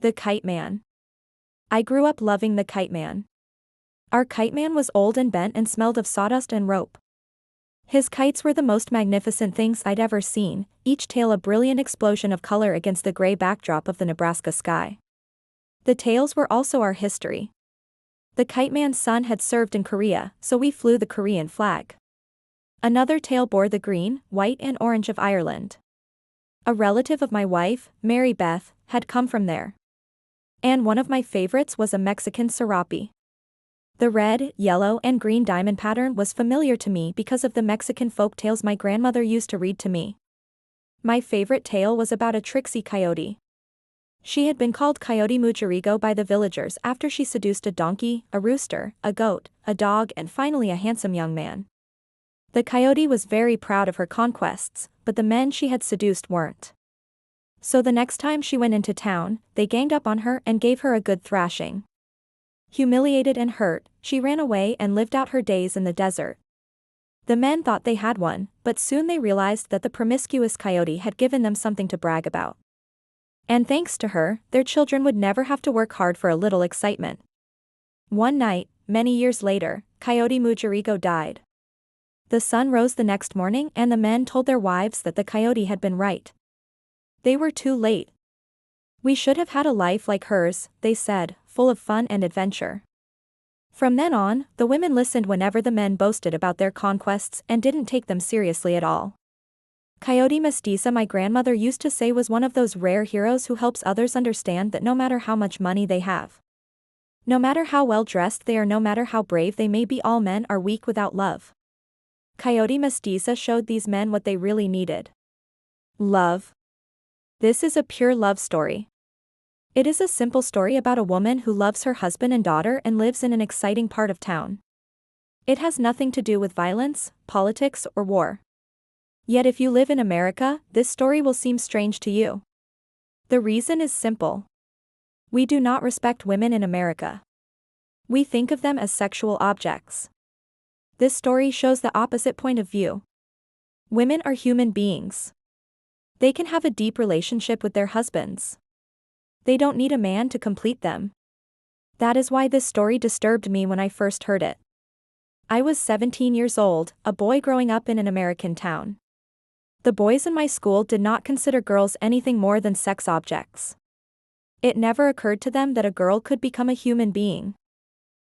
The Kite Man. I grew up loving the Kite Man. Our Kite Man was old and bent and smelled of sawdust and rope. His kites were the most magnificent things I'd ever seen, each tail a brilliant explosion of color against the gray backdrop of the Nebraska sky. The tails were also our history. The Kite Man's son had served in Korea, so we flew the Korean flag. Another tail bore the green, white and orange of Ireland. A relative of my wife, Mary Beth, had come from there. And one of my favorites was a Mexican serape. The red, yellow and green diamond pattern was familiar to me because of the Mexican folk tales my grandmother used to read to me. My favorite tale was about a tricksy coyote. She had been called Coyote Mujerigo by the villagers after she seduced a donkey, a rooster, a goat, a dog and finally a handsome young man. The coyote was very proud of her conquests, but the men she had seduced weren't. So the next time she went into town, they ganged up on her and gave her a good thrashing. Humiliated and hurt, she ran away and lived out her days in the desert. The men thought they had one, but soon they realized that the promiscuous coyote had given them something to brag about. And thanks to her, their children would never have to work hard for a little excitement. One night, many years later, Coyote Mujerigo died. The sun rose the next morning and the men told their wives that the coyote had been right. They were too late. We should have had a life like hers, they said, full of fun and adventure. From then on, the women listened whenever the men boasted about their conquests and didn't take them seriously at all. Coyote Mestiza, my grandmother used to say, was one of those rare heroes who helps others understand that no matter how much money they have, no matter how well dressed they are, no matter how brave they may be, all men are weak without love. Coyote Mestiza showed these men what they really needed. Love. This is a pure love story. It is a simple story about a woman who loves her husband and daughter and lives in an exciting part of town. It has nothing to do with violence, politics, or war. Yet if you live in America, this story will seem strange to you. The reason is simple. We do not respect women in America. We think of them as sexual objects. This story shows the opposite point of view. Women are human beings. They can have a deep relationship with their husbands. They don't need a man to complete them. That is why this story disturbed me when I first heard it. I was 17 years old, a boy growing up in an American town. The boys in my school did not consider girls anything more than sex objects. It never occurred to them that a girl could become a human being.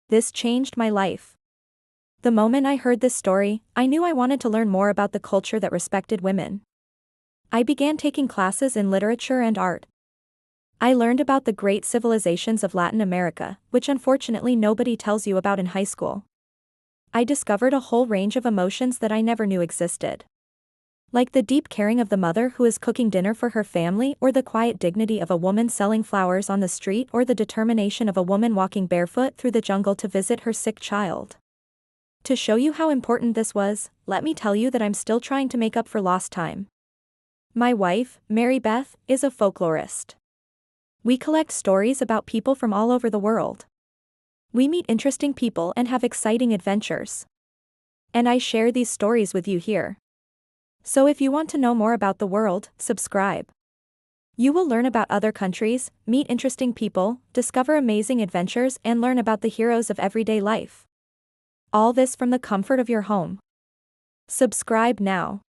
This changed my life. The moment I heard this story, I knew I wanted to learn more about the culture that respected women. I began taking classes in literature and art. I learned about the great civilizations of Latin America, which unfortunately nobody tells you about in high school. I discovered a whole range of emotions that I never knew existed. Like the deep caring of the mother who is cooking dinner for her family, or the quiet dignity of a woman selling flowers on the street, or the determination of a woman walking barefoot through the jungle to visit her sick child. To show you how important this was, let me tell you that I'm still trying to make up for lost time. My wife, Mary Beth, is a folklorist. We collect stories about people from all over the world. We meet interesting people and have exciting adventures. And I share these stories with you here. So if you want to know more about the world, subscribe. You will learn about other countries, meet interesting people, discover amazing adventures, and learn about the heroes of everyday life. All this from the comfort of your home. Subscribe now.